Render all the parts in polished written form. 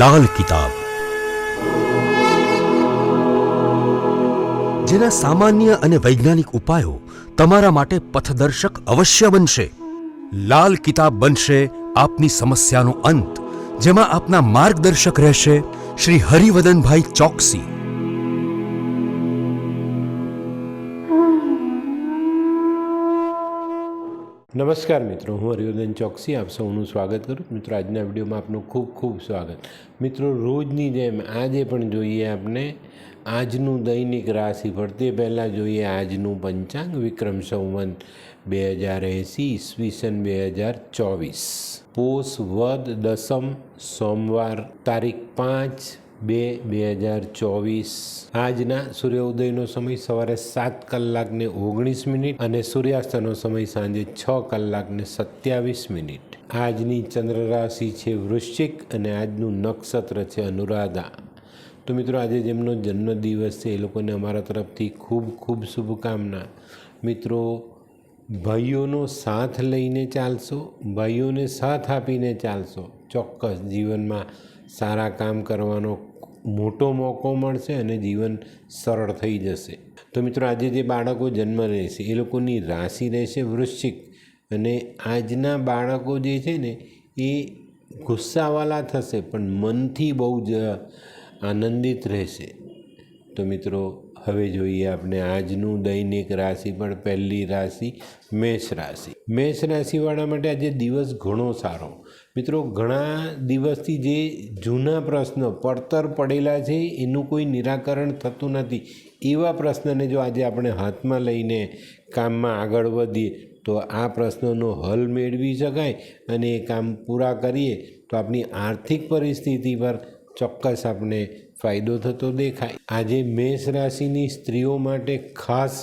લાલ કિતાબ, જેના સામાન્ય અને વૈજ્ઞાનિક ઉપાયો તમારા માટે પથદર્શક અવશ્ય બનશે. લાલ કિતાબ બનશે આપની સમસ્યાનો અંત, જેમાં આપના માર્ગદર્શક રહેશે શ્રી હરિવદનભાઈ ચોકસી. નમસ્કાર મિત્રો, હું હરિવર્ધન ચોકસી આપ સૌનું સ્વાગત કરું. મિત્રો, આજના વિડીયોમાં આપનું ખૂબ ખૂબ સ્વાગત. મિત્રો, રોજની જેમ આજે પણ જોઈએ આપણે આજનું દૈનિક રાશિફળ. તે પહેલાં જોઈએ આજનું પંચાંગ વિક્રમ સંવત 2080 ઈસવીસન 2024, પોષ વદ દસમ સોમવાર, તારીખ 5/2/2024. આજના સૂર્યોદયનો સમય સવારે 7:19 અને સૂર્યાસ્તનો સમય સાંજે 6:27. આજની ચંદ્ર રાશિ છે વૃશ્ચિક અને આજનું નક્ષત્ર છે અનુરાધા. તો મિત્રો, આજે જેમનો જન્મદિવસ છે એ લોકોને અમારા તરફથી ખૂબ ખૂબ શુભકામના. મિત્રો, ભાઈઓનો સાથ લઈને ચાલશો, ભાઈઓને સાથ આપીને ચાલશો, ચોક્કસ જીવનમાં સારા કામ કરવાનો મોટો મોકો મળશે અને જીવન સરળ થઈ જશે. તો મિત્રો, આજે જે બાળકો જન્મ રહેશે એ લોકોની રાશિ રહેશે વૃશ્ચિક. અને આજના બાળકો જે છે ને એ ગુસ્સાવાળા થશે પણ મનથી બહુ જ આનંદિત રહેશે. તો મિત્રો, હવે જોઈએ આપણે આજનું દૈનિક રાશિ. પણ પહેલી રાશિ મેષ રાશિ. મેષ રાશિવાળા માટે આજે દિવસ ઘણો સારો. મિત્રો, ઘણા દિવસથી જે જૂના પ્રશ્નો પડતર પડેલા છે એનું કોઈ નિરાકરણ થતું નથી, એવા પ્રશ્નને જો આજે આપણે હાથમાં લઈને કામમાં આગળ વધીએ તો આ પ્રશ્નોનો હલ મેળવી શકાય અને એ કામ પૂરા કરીએ તો આપણી આર્થિક પરિસ્થિતિ પર ચોક્કસ આપણે ફાયદો થતો દેખાય. આજે મેષ રાશિની સ્ત્રીઓ માટે ખાસ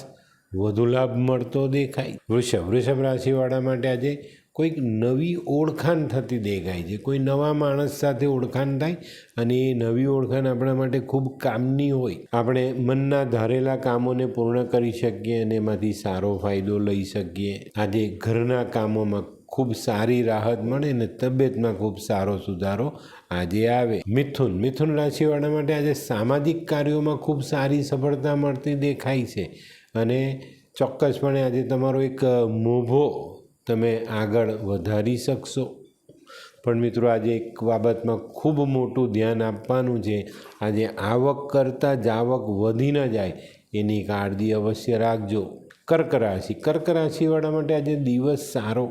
વધુ લાભ મળતો દેખાય. વૃષભ રાશિવાળા માટે આજે કોઈક નવી ઓળખાણ થતી દેખાય છે. કોઈ નવા માણસ સાથે ઓળખાણ થાય અને એ નવી ઓળખાણ આપણા માટે ખૂબ કામની હોય. આપણે મનના ધારેલા કામોને પૂર્ણ કરી શકીએ અને એમાંથી સારો ફાયદો લઈ શકીએ. આજે ઘરના કામોમાં ખૂબ સારી રાહત મળે અને તબિયતમાં ખૂબ સારો સુધારો આજે આવે. મિથુન રાશિવાળા માટે આજે સામાજિક કાર્યોમાં ખૂબ સારી સફળતા મળતી દેખાય છે અને ચોક્કસપણે આજે તમારો એક મોભો તમે આગળ વધારી શકશો. પણ મિત્રો, આજે એક બાબતમાં ખૂબ મોટું ધ્યાન આપવાનું છે. આજે આવક કરતાં જાવક વધી ન જાય એની કાળજી અવશ્ય રાખજો. કર્ક રાશિવાળા માટે આજે દિવસ સારો.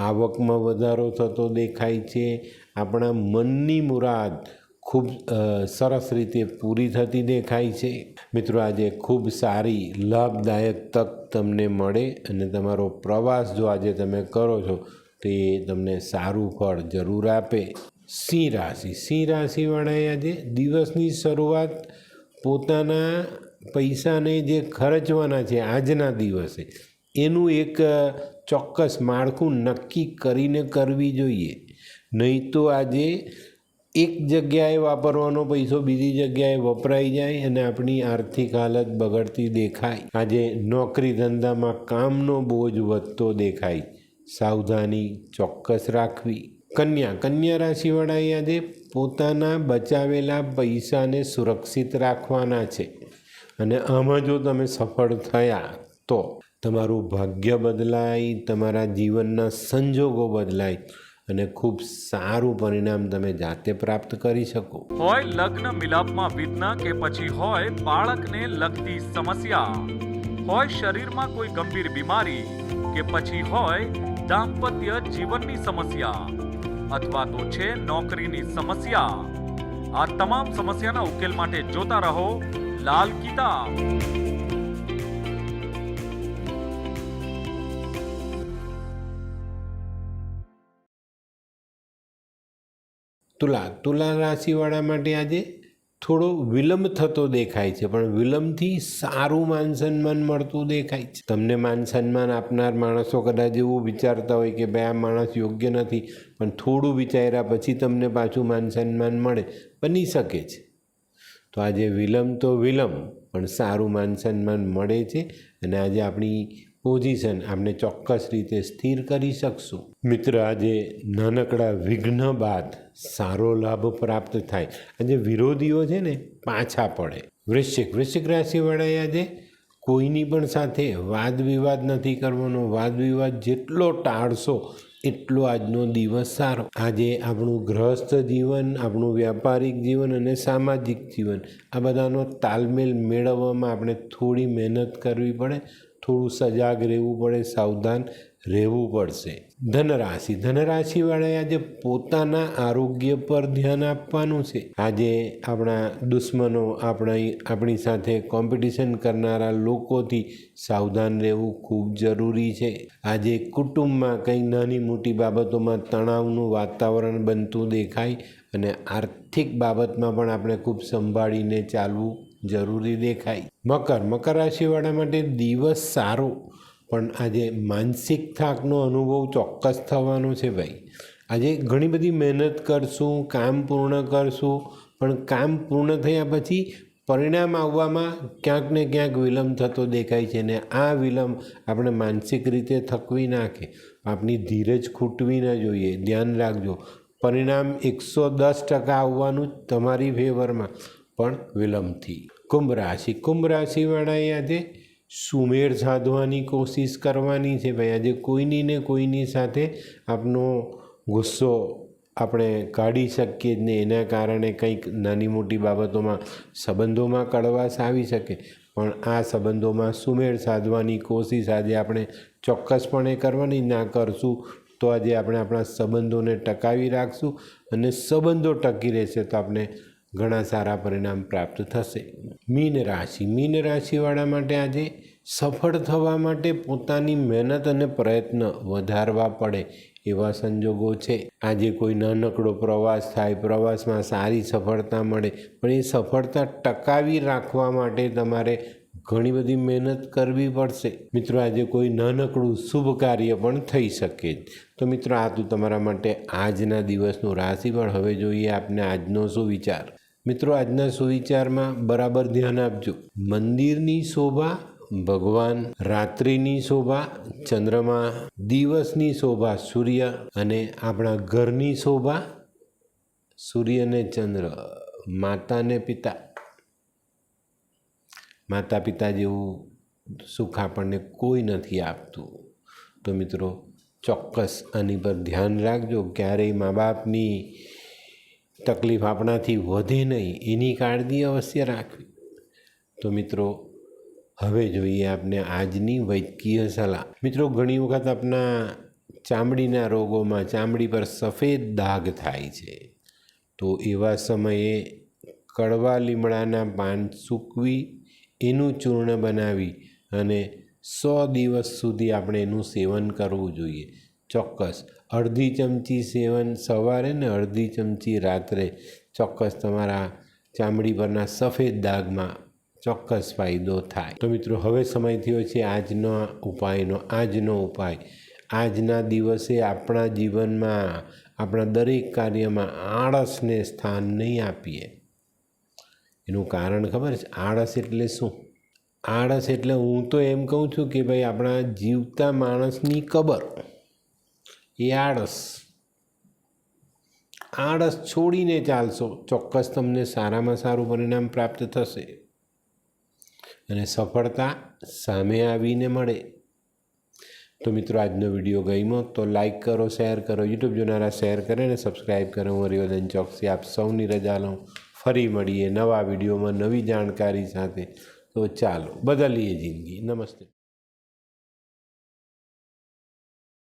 આવકમાં વધારો થતો દેખાય છે. આપણા મનની મુરાદ ખૂબ સરસ રીતે પૂરી થતી દેખાય છે. મિત્રો, આજે ખૂબ સારી લાભદાયક તક તમને મળે અને તમારો પ્રવાસ જો આજે તમે કરો છો તો એ તમને સારું ફળ જરૂર આપે. સિંહ રાશિવાળાએ આજે દિવસની શરૂઆત પોતાના પૈસાને જે ખર્ચવાના છે આજના દિવસે એનું એક ચોક્કસ માળખું નક્કી કરીને કરવી જોઈએ. નહીં તો આજે એક જગ્યાએ વાપરવાનો પૈસો બીજી જગ્યાએ વપરાઈ જાય અને આપણી આર્થિક હાલત બગડતી દેખાય. આજે નોકરી ધંધામાં કામનો બોજ વધતો દેખાય. સાવધાની ચોક્કસ રાખવી. કન્યા રાશિવાળાએ આજે પોતાના બચાવેલા પૈસાને સુરક્ષિત રાખવાના છે અને આમાં જો તમે સફળ થયા તો તમારું ભાગ્ય બદલાય, તમારા જીવનના સંજોગો બદલાય અને ખૂબ સારું પરિણામ તમે જાતે પ્રાપ્ત કરી શકો. હોય લગ્ન મિલાપમાં વિઘ્ન કે પછી હોય બાળકને લગતી સમસ્યા, હોય શરીરમાં કોઈ ગંભીર બીમારી કે પછી હોય દાંપત્ય જીવનની સમસ્યા અથવા તો છે નોકરીની સમસ્યા, આ તમામ સમસ્યાના ઉકેલ માટે જોતા રહો લાલ કિતાબ. તુલા રાશિવાળા માટે આજે થોડો વિલંબ થતો દેખાય છે પણ વિલંબથી સારું માન સન્માન મળતું દેખાય છે. તમને માન સન્માન આપનાર માણસો કદાચ એવું વિચારતા હોય કે ભાઈ આ માણસ યોગ્ય નથી, પણ થોડું વિચાર્યા પછી તમને પાછું માન સન્માન મળે, બની શકે છે. તો આજે વિલંબ પણ સારું માન સન્માન મળે છે અને આજે આપણી પોઝિશન આપણે ચોક્કસ રીતે સ્થિર કરી શકશું. મિત્ર, આજે નાનકડા વિઘ્ન બાદ સારો લાભ પ્રાપ્ત થાય. આજે વિરોધીઓ છે ને પાછા પડે. વૃશ્ચિક રાશિવાળાએ આજે કોઈની પણ સાથે વાદ વિવાદ નથી કરવાનો. વાદ વિવાદ જેટલો ટાળશો એટલો આજનો દિવસ સારો. આજે આપણું ગૃહસ્થ જીવન, આપણું વ્યાપારિક જીવન અને સામાજિક જીવન, આ બધાનો તાલમેલ મેળવવામાં આપણે થોડી મહેનત કરવી પડે, થોડું સજાગ રહેવું પડે, સાવધાન રહેવું પડશે. ધનરાશિવાળાએ આજે પોતાના આરોગ્ય પર ધ્યાન આપવાનું છે. આજે આપણા દુશ્મનો, આપણી સાથે કોમ્પિટિશન કરનારા લોકોથી સાવધાન રહેવું ખૂબ જરૂરી છે. આજે કુટુંબમાં કંઈ નાની મોટી બાબતોમાં તણાવનું વાતાવરણ બનતું દેખાય અને આર્થિક બાબતમાં પણ આપણે ખૂબ સંભાળીને ચાલવું જરૂરી દેખાય. મકર રાશિવાળા માટે દિવસ સારો, પણ આજે માનસિક થાકનો અનુભવ ચોક્કસ થવાનો છે ભાઈ. આજે ઘણી બધી મહેનત કરશું, કામ પૂર્ણ કરશું, પણ કામ પૂર્ણ થયા પછી પરિણામ આવવામાં ક્યાંક ને ક્યાંક વિલંબ થતો દેખાય છે ને આ વિલંબ આપણે માનસિક રીતે થકવી નાખે. આપણી ધીરજ ખૂટવી ન જોઈએ. ધ્યાન રાખજો, પરિણામ 110% આવવાનું તમારી ફેવરમાં, પણ વિલંબથી. કુંભ રાશિવાળાએ આજે સુમેળ સાધવાની કોશિશ કરવાની છે ભાઈ. આજે કોઈની ને કોઈની સાથે આપનો ગુસ્સો આપણે કાઢી શકીએ જ ને એના કારણે કંઈક નાની મોટી બાબતોમાં સંબંધોમાં કડવાશ આવી શકે, પણ આ સંબંધોમાં સુમેળ સાધવાની કોશિશ આજે આપણે ચોક્કસપણે કરવાની. ના કરશું તો આજે આપણે આપણા સંબંધોને ટકાવી રાખશું અને સંબંધો ટકી રહેશે તો આપણે ઘણા સારા પરિણામ પ્રાપ્ત થશે. મીન રાશિવાળા માટે આજે સફળ થવા માટે પોતાની મહેનત અને પ્રયત્ન વધારવા પડે એવા સંજોગો છે. આજે કોઈ નાનકડો પ્રવાસ થાય, પ્રવાસમાં સારી સફળતા મળે, પણ એ સફળતા ટકાવી રાખવા માટે તમારે ઘણી બધી મહેનત કરવી પડશે. મિત્રો, આજે કોઈ નાનકડું શુભ કાર્ય પણ થઈ શકે. તો મિત્રો, આ તો તમારા માટે આજના દિવસનું રાશિફળ. હવે જોઈએ આપને આજનો સુવિચાર. મિત્રો, આજના સુવિચારમાં બરાબર ધ્યાન આપજો. મંદિરની શોભા ભગવાન, રાત્રિની શોભા ચંદ્રમા, દિવસની શોભા સૂર્ય અને આપણા ઘરની શોભા સૂર્ય અને ચંદ્ર. માતા પિતા જેવું સુખ આપણને કોઈ નથી આપતું. તો મિત્રો, ચોક્કસ આની પર ધ્યાન રાખજો. ક્યારેય મા બાપની તકલીફ આપણાથી વધે નહીં એની કાળજી અવશ્ય રાખવી. તો મિત્રો, હવે જોઈએ આપને આજની વૈદ્યકીય સલાહ. મિત્રો, ઘણી વખત આપણા ચામડીના રોગોમાં ચામડી પર સફેદ દાગ થાય છે. તો એવા સમયે કડવા લીમડાના પાન સૂકવી એનું ચૂર્ણ બનાવી અને 100 દિવસ સુધી આપણે એનું સેવન કરવું જોઈએ. ચોક્કસ અડધી ચમચી સેવન સવારે ને અડધી ચમચી રાત્રે ચોક્કસ તમારા ચામડી પરના સફેદ દાગમાં ચોક્કસ ફાયદો થાય. તો મિત્રો, હવે સમય થયો છે આજનો ઉપાય. આજના દિવસે આપણા જીવનમાં, આપણા દરેક કાર્યમાં આળસને સ્થાન નહીં આપીએ. એનું કારણ ખબર છે? આળસ એટલે શું? આળસ એટલે હું તો એમ કહું છું કે ભાઈ આપણા જીવતા માણસની કબર એ આળસ છોડીને ચાલશો, ચોક્કસ તમને સારામાં સારું પરિણામ પ્રાપ્ત થશે અને સફળતા સામે આવીને મળે. તો મિત્રો, આજનો વિડીયો ગમ્યો તો લાઈક કરો, શેર કરો. યુટ્યુબ જોનારા શેર કરે અને સબસ્ક્રાઈબ કરે. હું હરિવર્ધન ચોકસી આપ સૌની રજા લઉં. ફરી મળીએ નવા વિડીયોમાં નવી જાણકારી સાથે. તો ચાલો બદલીએ જિંદગી. નમસ્તે.